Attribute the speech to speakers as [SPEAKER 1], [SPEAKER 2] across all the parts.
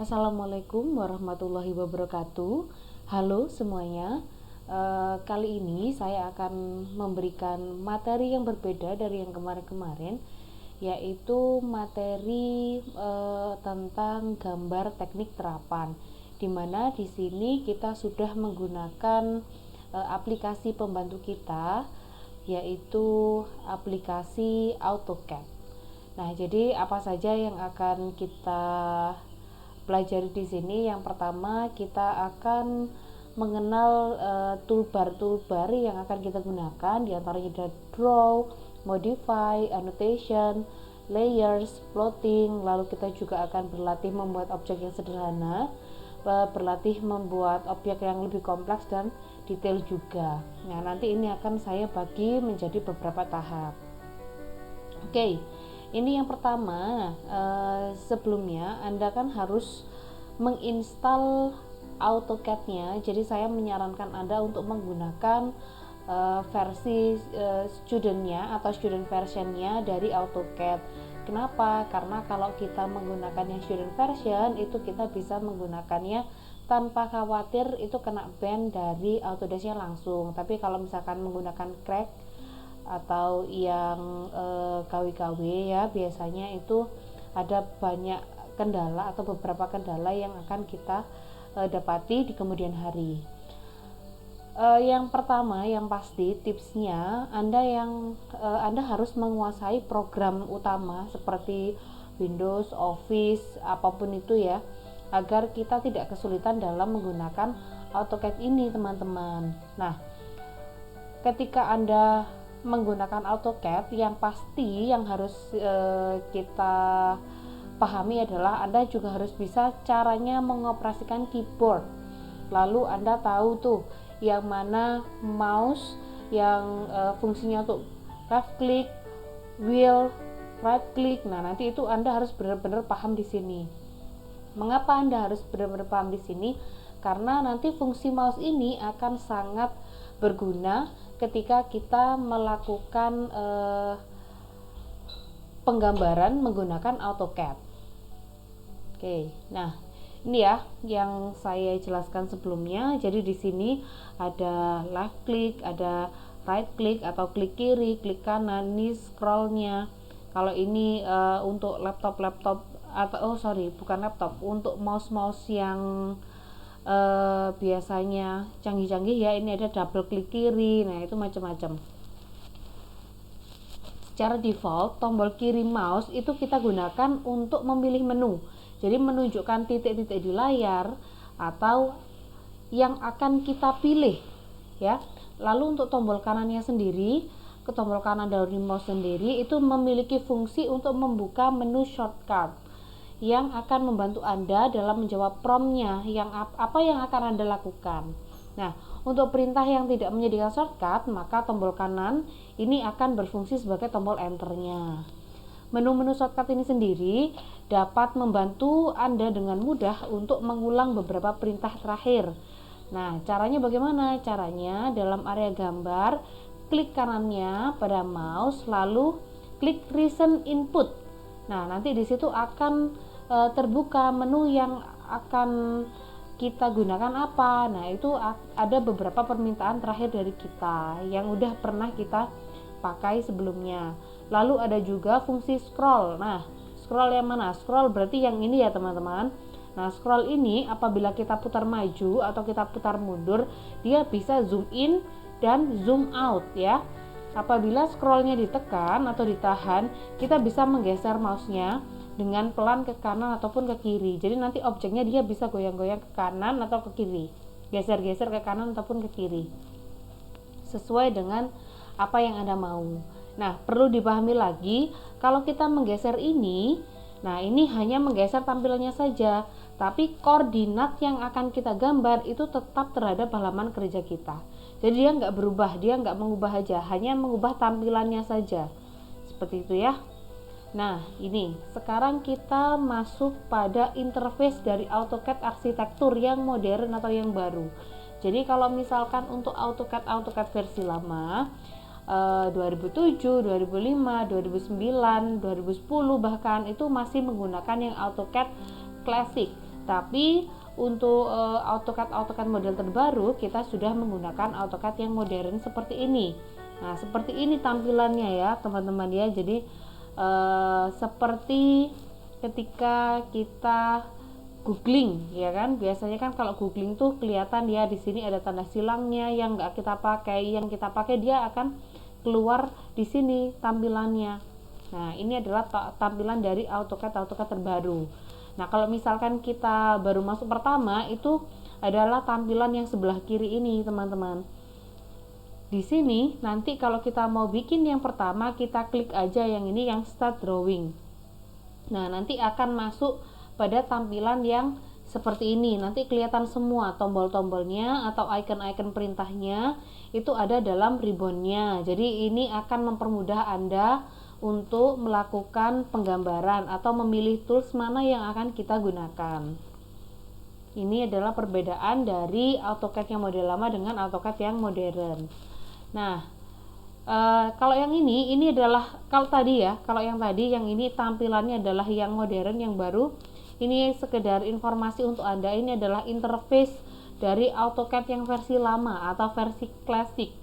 [SPEAKER 1] Assalamualaikum warahmatullahi wabarakatuh. Halo semuanya. Kali ini saya akan memberikan materi yang berbeda dari yang kemarin-kemarin, yaitu materi tentang gambar teknik terapan. Dimana di sini kita sudah menggunakan aplikasi pembantu kita, yaitu aplikasi AutoCAD. Nah, jadi apa saja yang akan kita pelajari di sini? Yang pertama, kita akan mengenal toolbar yang akan kita gunakan. Di antaranya ada draw, modify, annotation, layers, plotting. Lalu kita juga akan berlatih membuat objek yang sederhana, berlatih membuat objek yang lebih kompleks dan detail juga. Nah, nanti ini akan saya bagi menjadi beberapa tahap. Oke, ini yang pertama. Sebelumnya Anda kan harus menginstal AutoCAD-nya. Jadi saya menyarankan Anda untuk menggunakan versi student-nya atau student version-nya dari AutoCAD. Kenapa? Karena kalau kita menggunakan yang student version itu kita bisa menggunakannya tanpa khawatir itu kena ban dari Autodesk-nya langsung. Tapi kalau misalkan menggunakan crack atau yang KW-KW ya, biasanya itu ada banyak kendala atau beberapa kendala yang akan kita dapati di kemudian hari. Yang pertama, yang pasti tipsnya Anda harus menguasai program utama seperti Windows, Office, apapun itu ya, agar kita tidak kesulitan dalam menggunakan AutoCAD ini, teman-teman. Nah, ketika Anda menggunakan AutoCAD, yang pasti yang harus kita pahami adalah Anda juga harus bisa caranya mengoperasikan keyboard. Lalu Anda tahu tuh yang mana mouse yang fungsinya untuk left click, wheel, right click. Nah, nanti itu Anda harus benar-benar paham di sini. Mengapa Anda harus benar-benar paham di sini? Karena nanti fungsi mouse ini akan sangat berguna ketika kita melakukan penggambaran menggunakan AutoCAD. Oke, nah ini ya yang saya jelaskan sebelumnya. Jadi di sini ada left click, ada right click atau klik kiri, klik kanan, ini scrollnya. Kalau ini untuk laptop atau bukan laptop, untuk mouse yang biasanya canggih-canggih ya, ini ada double klik kiri. Nah, itu macam-macam. Secara default tombol kiri mouse itu kita gunakan untuk memilih menu, jadi menunjukkan titik-titik di layar atau yang akan kita pilih ya. Lalu untuk tombol kanannya sendiri, ke tombol kanan dari mouse sendiri itu memiliki fungsi untuk membuka menu shortcut yang akan membantu Anda dalam menjawab prompt-nya, yang apa yang akan Anda lakukan. Nah, untuk perintah yang tidak menyediakan shortcut, maka tombol kanan ini akan berfungsi sebagai tombol enter-nya. Menu-menu shortcut ini sendiri dapat membantu Anda dengan mudah untuk mengulang beberapa perintah terakhir. Nah, caranya bagaimana? Caranya dalam area gambar, klik kanannya pada mouse, lalu klik recent input. Nah, nanti di situ akan terbuka menu yang akan kita gunakan apa. Nah, itu ada beberapa permintaan terakhir dari kita yang udah pernah kita pakai sebelumnya. Lalu ada juga fungsi scroll. Nah, scroll yang mana? Scroll berarti yang ini ya, teman-teman. Nah, scroll ini apabila kita putar maju atau kita putar mundur, dia bisa zoom in dan zoom out ya. Apabila scrollnya ditekan atau ditahan, kita bisa menggeser mouse-nya dengan pelan ke kanan ataupun ke kiri. Jadi nanti objeknya dia bisa goyang-goyang ke kanan atau ke kiri, geser-geser ke kanan ataupun ke kiri, sesuai dengan apa yang Anda mau. Nah, perlu dipahami lagi, kalau kita menggeser ini, nah ini hanya menggeser tampilannya saja, tapi koordinat yang akan kita gambar itu tetap terhadap halaman kerja kita. Jadi dia nggak berubah, dia nggak mengubah aja, hanya mengubah tampilannya saja. Seperti itu ya. Nah, ini sekarang kita masuk pada interface dari AutoCAD arsitektur yang modern atau yang baru. Jadi kalau misalkan untuk AutoCAD versi lama 2007, 2005, 2009, 2010 bahkan itu masih menggunakan yang AutoCAD Classic. Tapi untuk AutoCAD model terbaru kita sudah menggunakan AutoCAD yang modern seperti ini. Nah, seperti ini tampilannya ya teman-teman ya. Jadi seperti ketika kita googling ya kan, biasanya kan kalau googling tuh kelihatan ya di sini ada tanda silangnya, yang nggak kita pakai, yang kita pakai dia akan keluar di sini tampilannya. Nah, ini adalah tampilan dari AutoCAD terbaru. Nah, kalau misalkan kita baru masuk pertama, itu adalah tampilan yang sebelah kiri ini, teman-teman. Di sini, nanti kalau kita mau bikin yang pertama, kita klik aja yang ini, yang Start Drawing. Nah, nanti akan masuk pada tampilan yang seperti ini. Nanti kelihatan semua tombol-tombolnya atau icon-icon perintahnya, itu ada dalam ribbonnya. Jadi, ini akan mempermudah Anda untuk melakukan penggambaran atau memilih tools mana yang akan kita gunakan. Ini adalah perbedaan dari AutoCAD yang model lama dengan AutoCAD yang modern. Nah, kalau yang ini adalah kalau yang tadi yang ini tampilannya adalah yang modern, yang baru. Ini sekedar informasi untuk Anda, ini adalah interface dari AutoCAD yang versi lama atau versi klasik.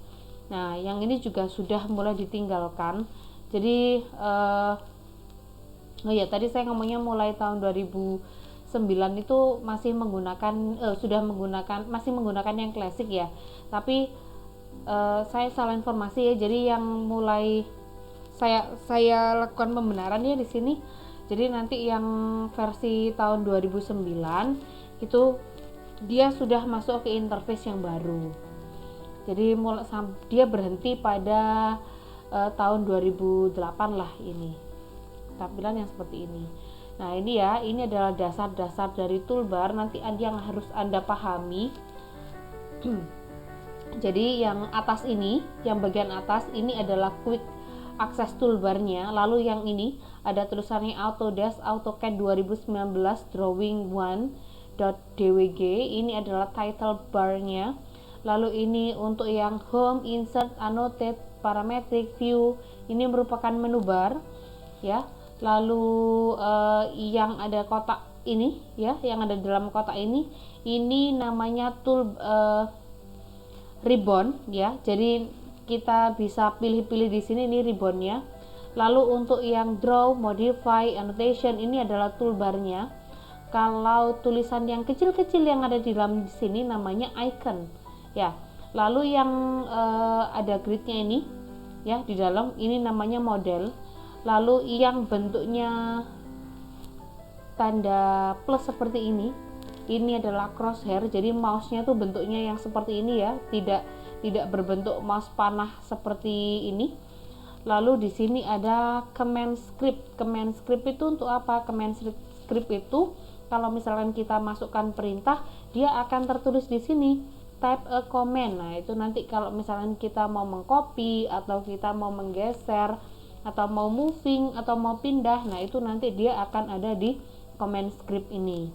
[SPEAKER 1] Nah, yang ini juga sudah mulai ditinggalkan. Jadi tadi saya ngomongnya mulai tahun 2009 itu masih menggunakan yang klasik ya. Tapi saya salah informasi ya. Jadi yang mulai saya lakukan pembenaran ya di sini. Jadi nanti yang versi tahun 2009 itu dia sudah masuk ke interface yang baru. Jadi dia berhenti pada tahun 2008 lah ini. Tampilan yang seperti ini. Nah, ini ya, ini adalah dasar-dasar dari toolbar, nanti yang harus Anda pahami. Jadi yang atas ini, yang bagian atas ini adalah quick access toolbarnya. Lalu yang ini ada tulisannya Autodesk AutoCAD 2019 Drawing 1.dwg. Ini adalah title barnya. Lalu ini untuk yang home, insert, annotate, parametric, view, ini merupakan menu bar ya. Lalu yang ada kotak ini ya, yang ada dalam kotak ini namanya tool ribbon ya. Jadi kita bisa pilih-pilih di sini, ini ribbonnya. Lalu untuk yang draw, modify, annotation, ini adalah toolbarnya. Kalau tulisan yang kecil-kecil yang ada di dalam sini namanya icon ya. Lalu yang ada gridnya ini ya di dalam, ini namanya model. Lalu yang bentuknya tanda plus seperti ini adalah crosshair. Jadi mouse-nya tuh bentuknya yang seperti ini ya, tidak berbentuk mouse panah seperti ini. Lalu di sini ada command script. Command script itu untuk apa? Command script itu kalau misalkan kita masukkan perintah, dia akan tertulis di sini type a command. Nah, itu nanti kalau misalkan kita mau mengcopy atau kita mau menggeser atau mau moving atau mau pindah, nah itu nanti dia akan ada di command script ini.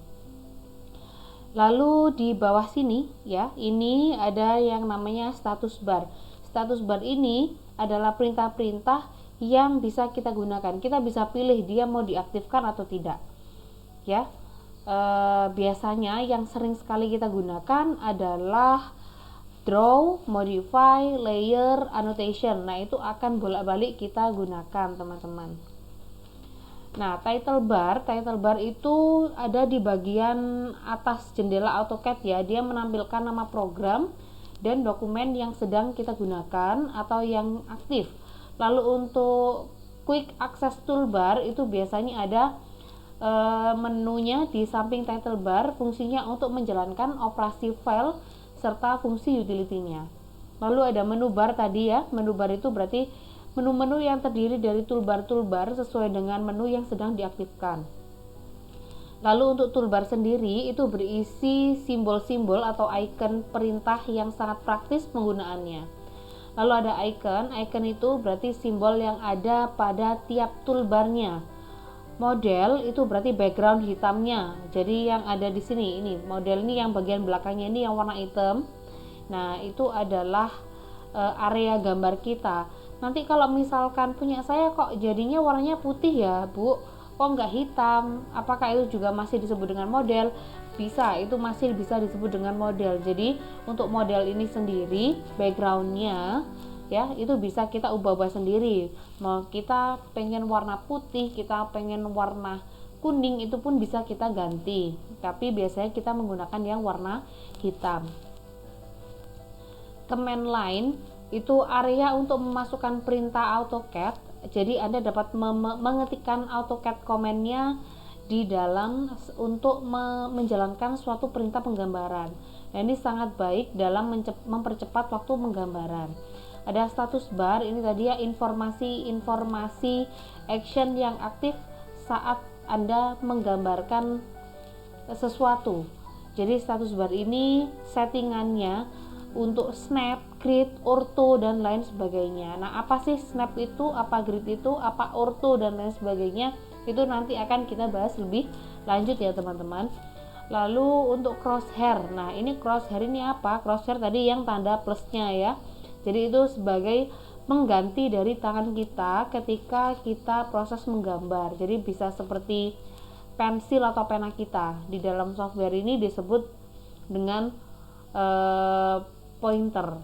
[SPEAKER 1] Lalu di bawah sini ya, ini ada yang namanya status bar. Status bar ini adalah perintah-perintah yang bisa kita gunakan. Kita bisa pilih dia mau diaktifkan atau tidak ya. Biasanya yang sering sekali kita gunakan adalah draw, modify, layer, annotation. Nah, itu akan bolak-balik kita gunakan, teman-teman. Nah, title bar itu ada di bagian atas jendela AutoCAD ya. Dia menampilkan nama program dan dokumen yang sedang kita gunakan atau yang aktif. Lalu untuk quick access toolbar itu biasanya ada menunya di samping title bar, fungsinya untuk menjalankan operasi file serta fungsi utility-nya. Lalu ada menu bar tadi ya. Menu bar itu berarti menu-menu yang terdiri dari toolbar-toolbar sesuai dengan menu yang sedang diaktifkan. Lalu untuk toolbar sendiri itu berisi simbol-simbol atau icon perintah yang sangat praktis penggunaannya. Lalu ada icon itu berarti simbol yang ada pada tiap toolbarnya. Model itu berarti background hitamnya. Jadi yang ada di sini ini model ini, yang bagian belakangnya ini yang warna hitam. Nah, itu adalah area gambar kita. Nanti kalau misalkan punya saya kok jadinya warnanya putih ya, Bu. kok nggak hitam, apakah itu juga masih disebut dengan model? Bisa, itu masih bisa disebut dengan model. Jadi untuk model ini sendiri backgroundnya ya itu bisa kita ubah-ubah sendiri, mau kita pengen warna putih, kita pengen warna kuning, itu pun bisa kita ganti, tapi biasanya kita menggunakan yang warna hitam. Command line itu area untuk memasukkan perintah AutoCAD. Jadi Anda dapat mengetikkan AutoCAD command-nya di dalam untuk menjalankan suatu perintah penggambaran. Nah, ini sangat baik dalam mempercepat waktu penggambaran. Ada status bar, ini tadi ya informasi action yang aktif saat Anda menggambarkan sesuatu. Jadi status bar ini settingannya untuk snap, grid, ortho dan lain sebagainya. Nah, apa sih snap itu, apa grid itu, apa ortho dan lain sebagainya, itu nanti akan kita bahas lebih lanjut ya teman-teman. Lalu untuk crosshair, nah ini crosshair ini apa? Crosshair tadi yang tanda plusnya ya. Jadi itu sebagai mengganti dari tangan kita ketika kita proses menggambar. Jadi bisa seperti pensil atau pena kita. Di dalam software ini disebut dengan pointer.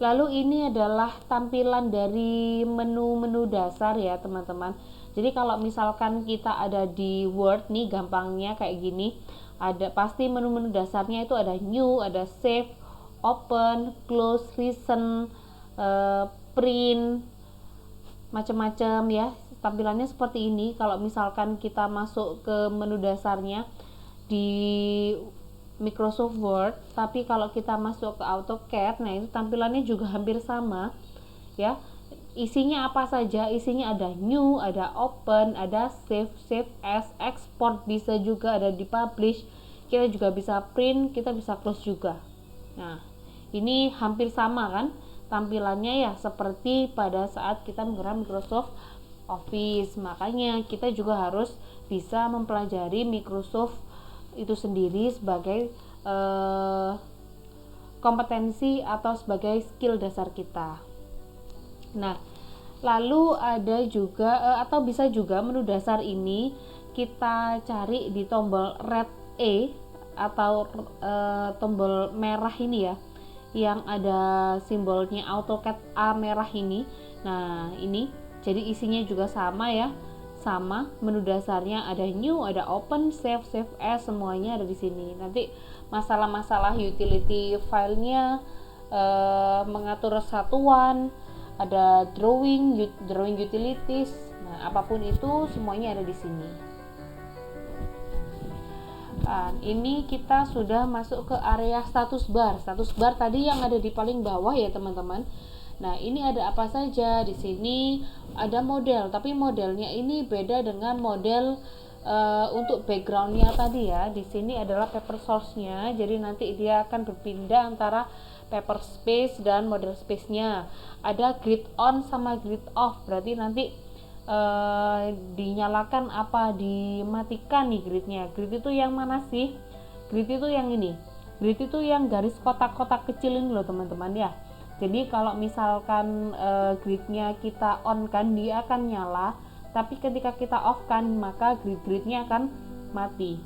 [SPEAKER 1] Lalu ini adalah tampilan dari menu-menu dasar ya teman-teman. Jadi kalau misalkan kita ada di Word nih, gampangnya kayak gini, ada pasti menu-menu dasarnya itu ada new, ada save, open, close, recent, print, macam-macam ya. Tampilannya seperti ini. Kalau misalkan kita masuk ke menu dasarnya di Microsoft Word, tapi kalau kita masuk ke AutoCAD, nah itu tampilannya juga hampir sama ya. Isinya apa saja? Isinya ada new, ada open, ada save, save as, export, bisa juga ada di publish, kita juga bisa print, kita bisa close juga. Nah, ini hampir sama kan tampilannya ya, seperti pada saat kita menggunakan Microsoft Office. Makanya kita juga harus bisa mempelajari Microsoft itu sendiri sebagai kompetensi atau sebagai skill dasar kita. Nah, lalu ada juga atau bisa juga menu dasar ini kita cari di tombol red E atau tombol merah ini ya, yang ada simbolnya AutoCAD A merah ini. Nah, ini jadi isinya juga sama ya. Sama, menu dasarnya ada new, ada open, save, save as, semuanya ada di sini. Nanti masalah-masalah utility filenya, mengatur satuan, ada drawing utilities. Nah, apapun itu semuanya ada di sini. Nah, ini kita sudah masuk ke area status bar. Status bar tadi yang ada di paling bawah ya teman-teman. Nah, ini ada apa saja di sini? Ada model, tapi modelnya ini beda dengan model untuk backgroundnya tadi ya. Di sini adalah paper source-nya, jadi nanti dia akan berpindah antara paper space dan model space-nya. Ada grid on sama grid off, berarti nanti dinyalakan apa dimatikan nih gridnya. Grid itu yang mana sih? Grid itu yang ini. Grid itu yang garis kotak-kotak kecil ini loh teman-teman ya. Jadi kalau misalkan gridnya kita on kan, dia akan nyala, tapi ketika kita off kan, maka gridnya akan mati.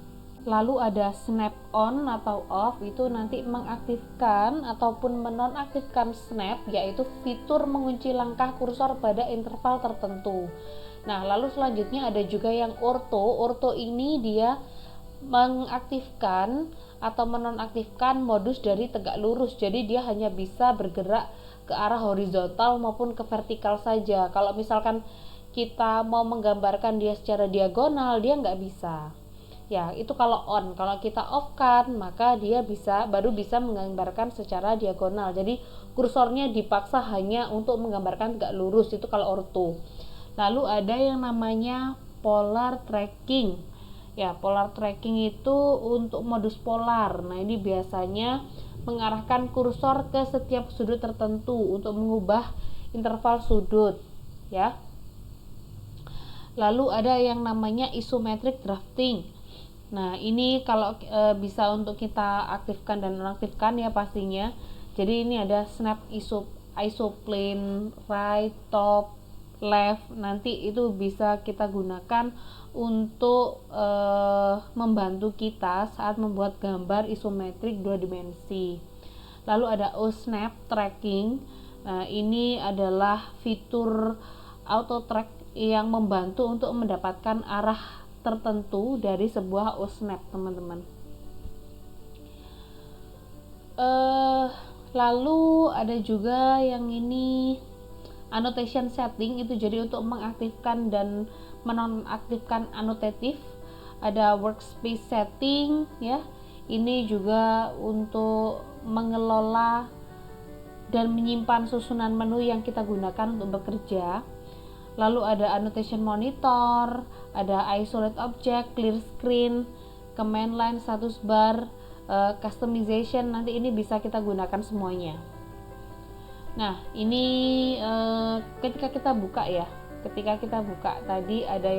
[SPEAKER 1] Lalu ada snap on atau off, itu nanti mengaktifkan ataupun menonaktifkan snap, yaitu fitur mengunci langkah kursor pada interval tertentu. Nah, lalu selanjutnya ada juga yang ortho. Ortho ini dia mengaktifkan atau menonaktifkan modus dari tegak lurus, jadi dia hanya bisa bergerak ke arah horizontal maupun ke vertikal saja. Kalau misalkan kita mau menggambarkan dia secara diagonal, dia nggak bisa ya. Itu kalau on. Kalau kita off kan, maka dia baru bisa menggambarkan secara diagonal, jadi kursornya dipaksa hanya untuk menggambarkan tegak lurus. Itu kalau ortho. Lalu ada yang namanya polar tracking. Ya, polar tracking itu untuk modus polar. Nah, ini biasanya mengarahkan kursor ke setiap sudut tertentu untuk mengubah interval sudut, ya. Lalu ada yang namanya isometric drafting. Nah, ini kalau bisa untuk kita aktifkan dan nonaktifkan ya pastinya. Jadi ini ada snap isoplane right, top, left, nanti itu bisa kita gunakan untuk membantu kita saat membuat gambar isometrik 2 dimensi. Lalu ada OSnap tracking. Nah, ini adalah fitur auto track yang membantu untuk mendapatkan arah tertentu dari sebuah OSnap, teman-teman. Lalu ada juga yang ini annotation setting, itu jadi untuk mengaktifkan dan menonaktifkan annotatif. Ada workspace setting ya, ini juga untuk mengelola dan menyimpan susunan menu yang kita gunakan untuk bekerja. Lalu ada annotation monitor, ada isolate object, clear screen, command line, status bar, customization, nanti ini bisa kita gunakan semuanya. Nah, ini ketika kita buka tadi ada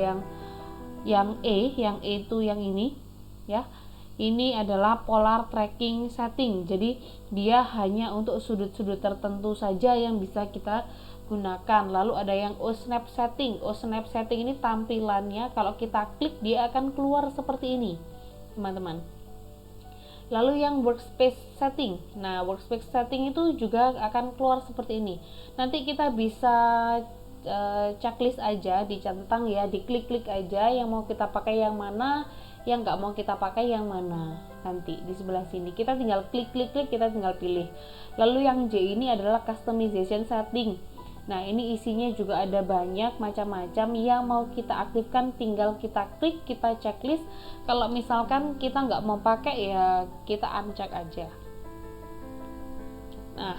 [SPEAKER 1] yang E itu yang ini ya. Ini adalah polar tracking setting. Jadi dia hanya untuk sudut-sudut tertentu saja yang bisa kita gunakan. Lalu ada yang OSnap setting. OSnap setting ini tampilannya kalau kita klik dia akan keluar seperti ini, teman-teman. Lalu yang workspace setting. Nah, workspace setting itu juga akan keluar seperti ini. Nanti kita bisa checklist aja, dicentang ya, diklik-klik aja yang mau kita pakai yang mana, yang nggak mau kita pakai yang mana. Nanti di sebelah sini kita tinggal klik-klik, kita tinggal pilih. Lalu yang J ini adalah customization setting. Nah, ini isinya juga ada banyak macam-macam yang mau kita aktifkan, tinggal kita klik, kita checklist. Kalau misalkan kita nggak mau pakai ya kita uncheck aja. Nah,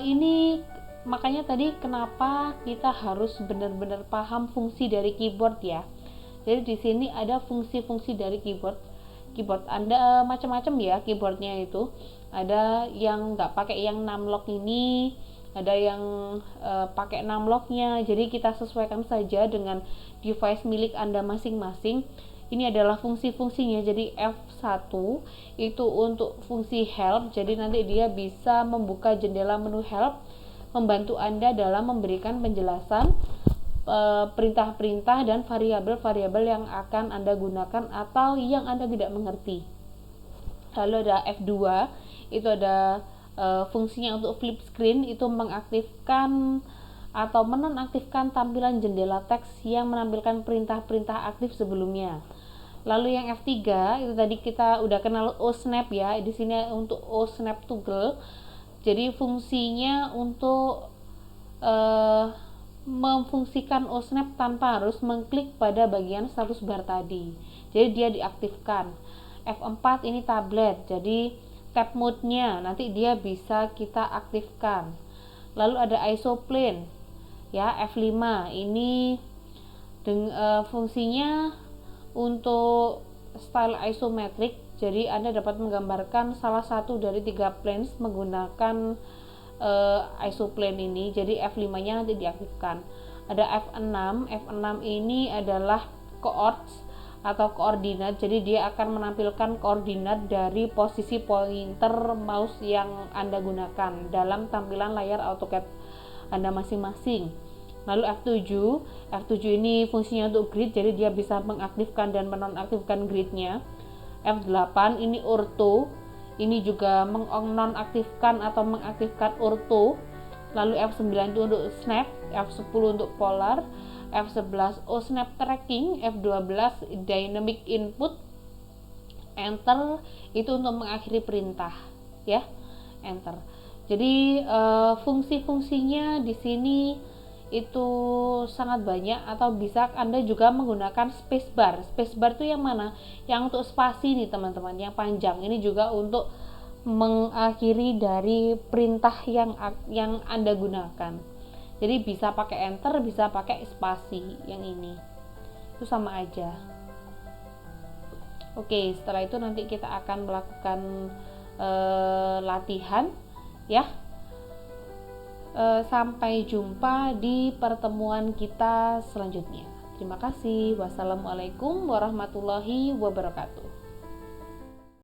[SPEAKER 1] ini makanya tadi kenapa kita harus benar-benar paham fungsi dari keyboard ya. Jadi di sini ada fungsi-fungsi dari keyboard. Keyboard Anda macam-macam ya keyboardnya itu. Ada yang nggak pakai yang numlock ini, ada yang pakai numlocknya. Jadi kita sesuaikan saja dengan device milik Anda masing-masing. Ini adalah fungsi-fungsinya. Jadi F1 itu untuk fungsi help. Jadi nanti dia bisa membuka jendela menu help, membantu Anda dalam memberikan penjelasan perintah-perintah dan variabel-variabel yang akan Anda gunakan atau yang Anda tidak mengerti. Lalu ada F2, itu ada fungsinya untuk flip screen, itu mengaktifkan atau menonaktifkan tampilan jendela teks yang menampilkan perintah-perintah aktif sebelumnya. Lalu yang F3 itu tadi kita udah kenal OSnap ya, di sini untuk OSnap toggle. Jadi fungsinya untuk memfungsikan OSnap tanpa harus mengklik pada bagian status bar tadi. Jadi dia diaktifkan. F4 ini tablet. Jadi tab mode-nya nanti dia bisa kita aktifkan. Lalu ada isoplane. Ya, F5 ini fungsinya untuk style isometric. Jadi Anda dapat menggambarkan salah satu dari 3 planes menggunakan isoplane ini. Jadi F5-nya nanti diaktifkan. Ada F6 ini adalah coords atau koordinat. Jadi dia akan menampilkan koordinat dari posisi pointer mouse yang Anda gunakan dalam tampilan layar AutoCAD Anda masing-masing. Lalu F7 ini fungsinya untuk grid, jadi dia bisa mengaktifkan dan menonaktifkan gridnya. F8 ini ortho, ini juga menonaktifkan atau mengaktifkan ortho. Lalu F9 itu untuk snap, F10 untuk polar, F11 OSnap tracking, F12 dynamic input, enter itu untuk mengakhiri perintah ya, enter. Jadi fungsi-fungsinya di sini itu sangat banyak, atau bisa Anda juga menggunakan spacebar. Spacebar itu yang mana? Yang untuk spasi nih teman-teman, yang panjang. Ini juga untuk mengakhiri dari perintah yang Anda gunakan. Jadi bisa pakai enter, bisa pakai spasi yang ini. Itu sama aja. Oke, setelah itu nanti kita akan melakukan latihan ya. Sampai jumpa di pertemuan kita selanjutnya. Terima kasih. Wassalamualaikum warahmatullahi wabarakatuh.